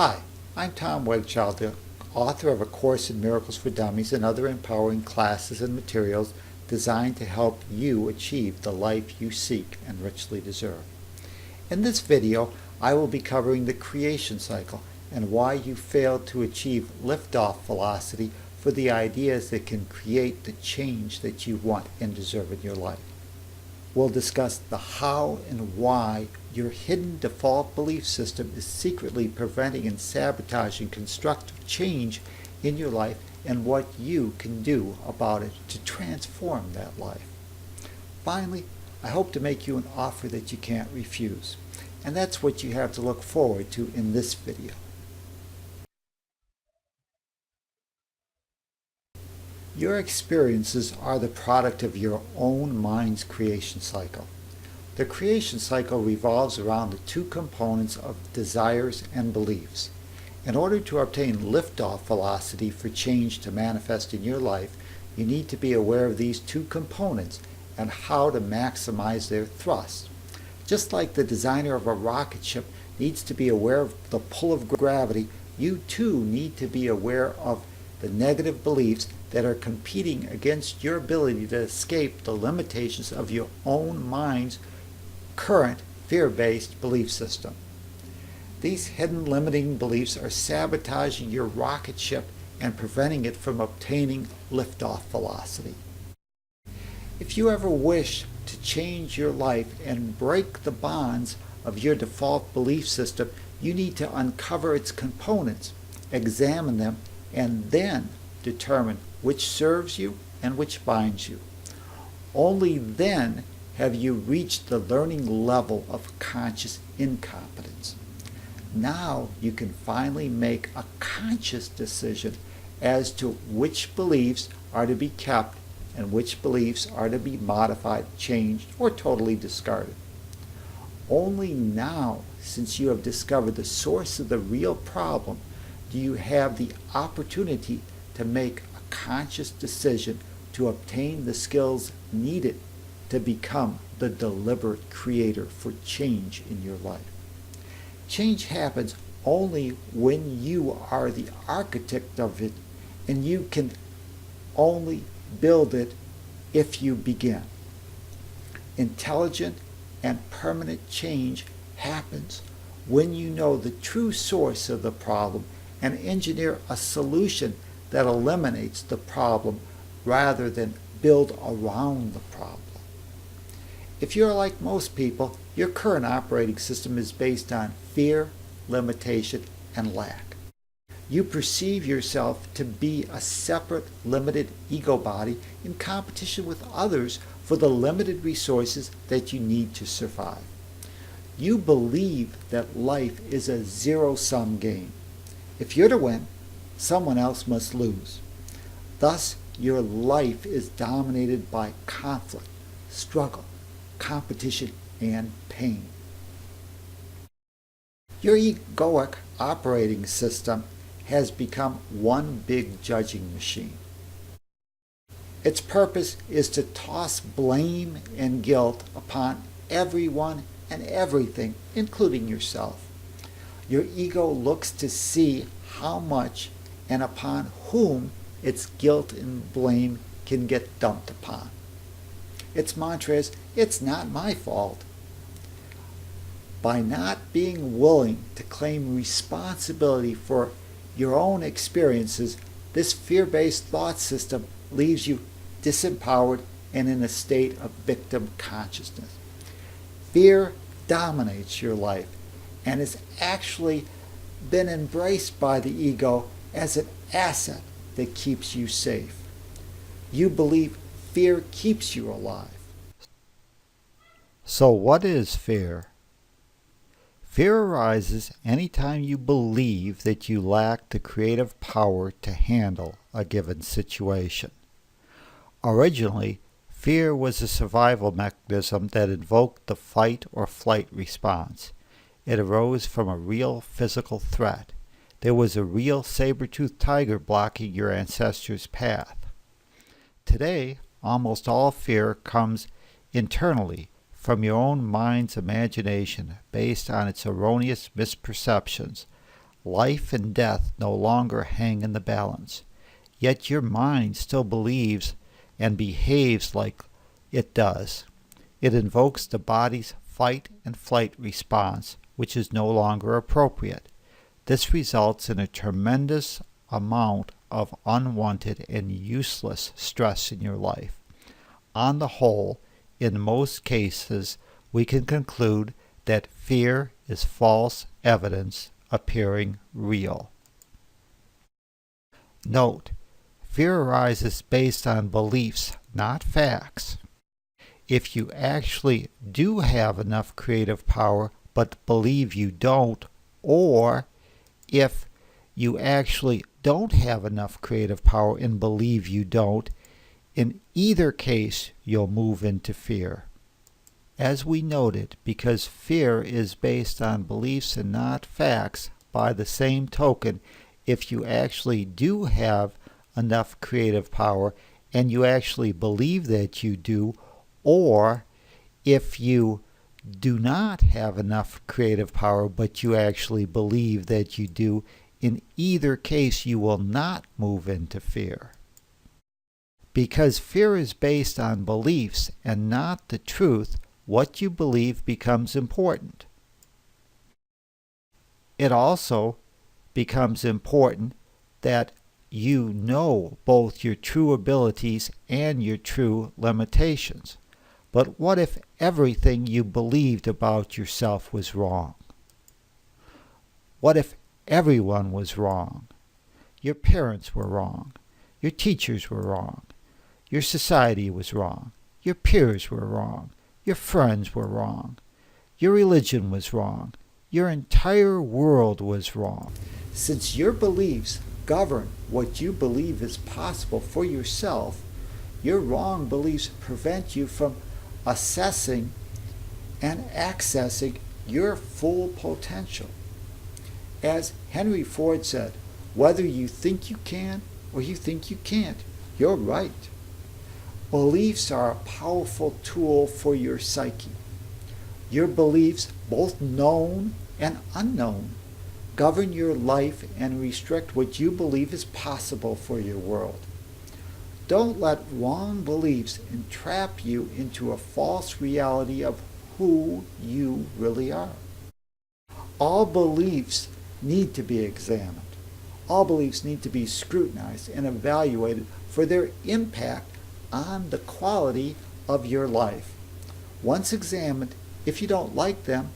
Hi, I'm Tom Wegchild, the author of A Course in Miracles for Dummies and other empowering classes and materials designed to help you achieve the life you seek and richly deserve. In this video, I will be covering the creation cycle and why you failed to achieve liftoff velocity for the ideas that can create the change that you want and deserve in your life. We'll discuss the how and why your hidden default belief system is secretly preventing and sabotaging constructive change in your life and what you can do about it to transform that life. Finally, I hope to make you an offer that you can't refuse. And that's what you have to look forward to in this video. Your experiences are the product of your own mind's creation cycle. The creation cycle revolves around the two components of desires and beliefs. In order to obtain liftoff velocity for change to manifest in your life, you need to be aware of these two components and how to maximize their thrust. Just like the designer of a rocket ship needs to be aware of the pull of gravity, you too need to be aware of the negative beliefs that are competing against your ability to escape the limitations of your own mind's current fear-based belief system. These hidden limiting beliefs are sabotaging your rocket ship and preventing it from obtaining liftoff velocity. If you ever wish to change your life and break the bonds of your default belief system, you need to uncover its components, examine them, and then determine which serves you and which binds you. Only then have you reached the learning level of conscious incompetence. Now you can finally make a conscious decision as to which beliefs are to be kept and which beliefs are to be modified, changed, or totally discarded. Only now, since you have discovered the source of the real problem, do you have the opportunity to make a conscious decision to obtain the skills needed to become the deliberate creator for change in your life. Change happens only when you are the architect of it, and you can only build it if you begin. Intelligent and permanent change happens when you know the true source of the problem and engineer a solution that eliminates the problem rather than build around the problem. If you're like most people, your current operating system is based on fear, limitation, and lack. You perceive yourself to be a separate, limited ego body in competition with others for the limited resources that you need to survive. You believe that life is a zero-sum game. If you're to win, someone else must lose. Thus, your life is dominated by conflict, struggle, competition, and pain. Your egoic operating system has become one big judging machine. Its purpose is to toss blame and guilt upon everyone and everything, including yourself. Your ego looks to see how much and upon whom its guilt and blame can get dumped upon. Its mantra is, "It's not my fault." By not being willing to claim responsibility for your own experiences, this fear-based thought system leaves you disempowered and in a state of victim consciousness. Fear dominates your life and has actually been embraced by the ego as an asset that keeps you safe. You believe fear keeps you alive. So what is fear? Fear arises anytime you believe that you lack the creative power to handle a given situation. Originally, fear was a survival mechanism that invoked the fight or flight response. It arose from a real physical threat. There was a real saber-toothed tiger blocking your ancestors' path. Today, almost all fear comes internally from your own mind's imagination based on its erroneous misperceptions life and death no longer hang in the balance. Yet your mind still believes and behaves like it does. It invokes the body's fight and flight response, which is no longer appropriate. This results in a tremendous amount of unwanted and useless stress in your life. On the whole, in most cases, we can conclude that fear is false evidence appearing real. Note, fear arises based on beliefs, not facts. If you actually do have enough creative power but believe you don't, or if you actually don't have enough creative power and believe you don't, in either case you'll move into fear. As we noted, because fear is based on beliefs and not facts, by the same token, if you actually do have enough creative power and you actually believe that you do, or if you do not have enough creative power but you actually believe that you do, in either case you will not move into fear. Because fear is based on beliefs and not the truth, what you believe becomes important. It also becomes important that you know both your true abilities and your true limitations. But what if everything you believed about yourself was wrong? What if everyone was wrong? Your parents were wrong. Your teachers were wrong. Your society was wrong. Your peers were wrong. Your friends were wrong. Your religion was wrong. Your entire world was wrong. Since your beliefs govern what you believe is possible for yourself, your wrong beliefs prevent you from assessing and accessing your full potential. As Henry Ford said, whether you think you can or you think you can't, you're right. Beliefs are a powerful tool for your psyche. Your beliefs, both known and unknown, govern your life and restrict what you believe is possible for your world. Don't let wrong beliefs entrap you into a false reality of who you really are. All beliefs need to be examined. All beliefs need to be scrutinized and evaluated for their impact on the quality of your life. Once examined, if you don't like them,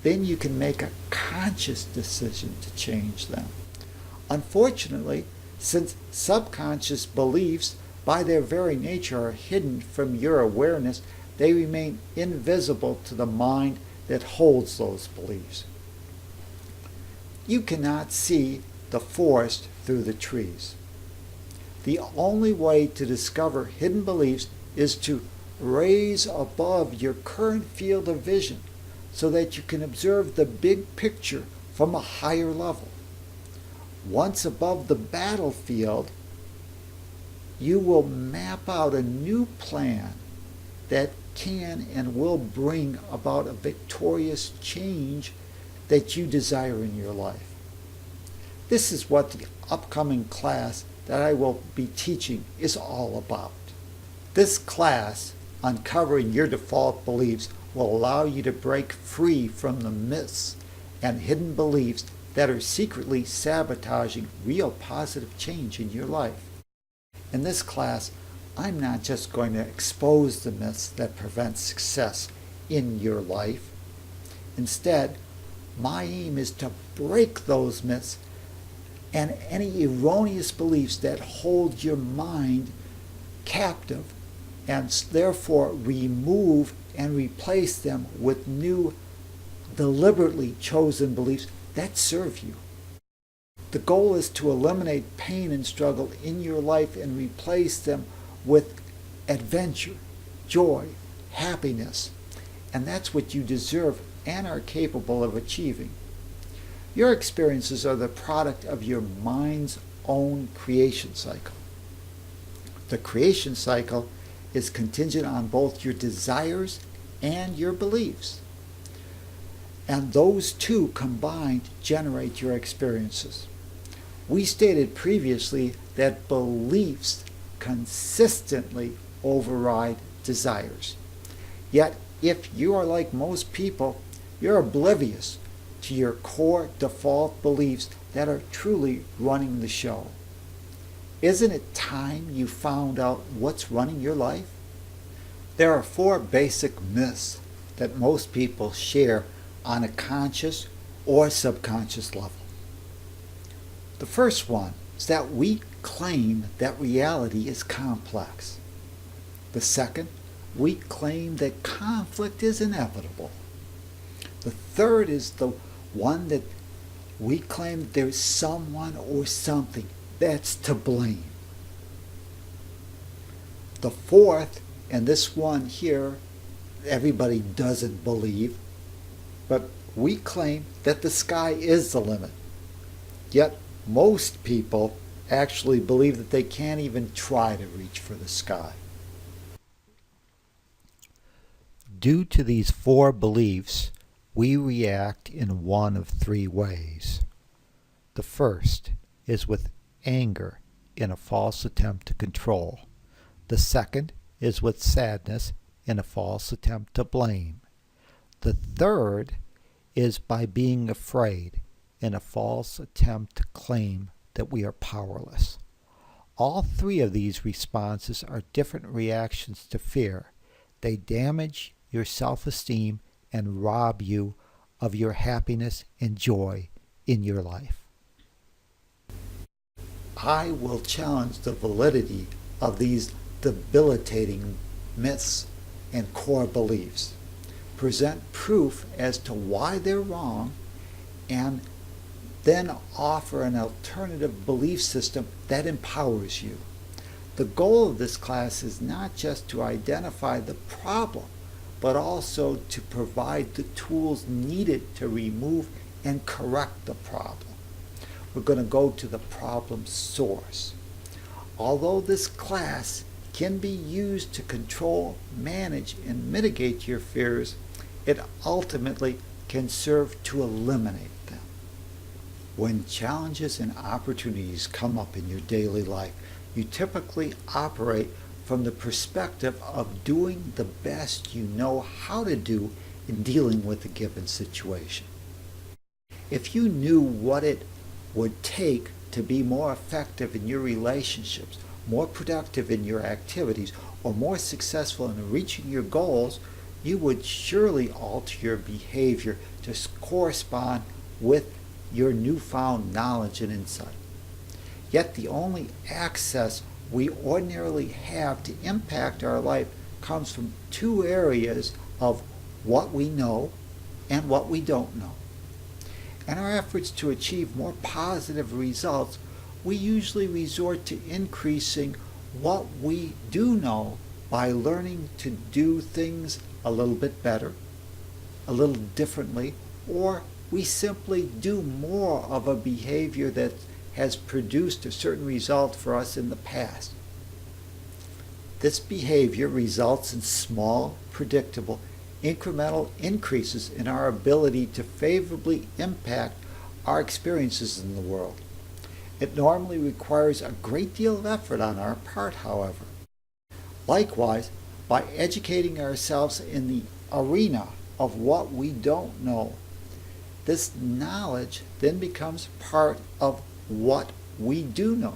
then you can make a conscious decision to change them. Unfortunately, since subconscious beliefs by their very nature are hidden from your awareness, they remain invisible to the mind that holds those beliefs. You cannot see the forest through the trees. The only way to discover hidden beliefs is to raise above your current field of vision so that you can observe the big picture from a higher level. Once above the battlefield, you will map out a new plan that can and will bring about a victorious change that you desire in your life. This is what the upcoming class that I will be teaching is all about. This class, Uncovering Your Default Beliefs, will allow you to break free from the myths and hidden beliefs that are secretly sabotaging real positive change in your life. In this class, I'm not just going to expose the myths that prevent success in your life. Instead, my aim is to break those myths and any erroneous beliefs that hold your mind captive, and therefore remove and replace them with new, deliberately chosen beliefs that serve you. The goal is to eliminate pain and struggle in your life and replace them with adventure, joy, happiness. And that's what you deserve and are capable of achieving. Your experiences are the product of your mind's own creation cycle. The creation cycle is contingent on both your desires and your beliefs. and those two combined generate your experiences. We stated previously that beliefs consistently override desires. Yet, if you are like most people, you're oblivious to your core default beliefs that are truly running the show. Isn't it time you found out what's running your life? There are 4 basic myths that most people share on a conscious or subconscious level. The first one is that we claim that reality is complex. The second, we claim that conflict is inevitable. The third is the one that we claim there's someone or something that's to blame. The fourth, and this one here, everybody doesn't believe, but we claim that the sky is the limit. Yet most people actually believe that they can't even try to reach for the sky. Due to these 4 beliefs, we react in one of 3 ways. The first is with anger in a false attempt to control. The second is with sadness in a false attempt to blame. The third is by being afraid in a false attempt to claim that we are powerless. All 3 of these responses are different reactions to fear. They damage your self-esteem and rob you of your happiness and joy in your life. I will challenge the validity of these debilitating myths and core beliefs, present proof as to why they're wrong, and then offer an alternative belief system that empowers you. The goal of this class is not just to identify the problem, but also to provide the tools needed to remove and correct the problem. We're going to go to the problem source. Although this class can be used to control, manage, and mitigate your fears, it ultimately can serve to eliminate them. When challenges and opportunities come up in your daily life, you typically operate from the perspective of doing the best you know how to do in dealing with a given situation. If you knew what it would take to be more effective in your relationships, more productive in your activities, or more successful in reaching your goals, you would surely alter your behavior to correspond with your newfound knowledge and insight. Yet the only access we ordinarily have to impact our life comes from 2 areas of what we know and what we don't know. In our efforts to achieve more positive results, we usually resort to increasing what we do know by learning to do things a little bit better, a little differently, or we simply do more of a behavior that has produced a certain result for us in the past. This behavior results in small, predictable, incremental increases in our ability to favorably impact our experiences in the world. It normally requires a great deal of effort on our part, however. Likewise, by educating ourselves in the arena of what we don't know, this knowledge then becomes part of what we do know.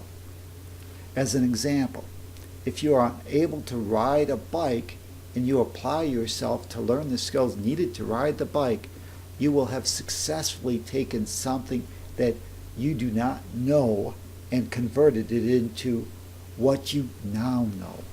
As an example, if you are unable to ride a bike and you apply yourself to learn the skills needed to ride the bike, you will have successfully taken something that you do not know and converted it into what you now know.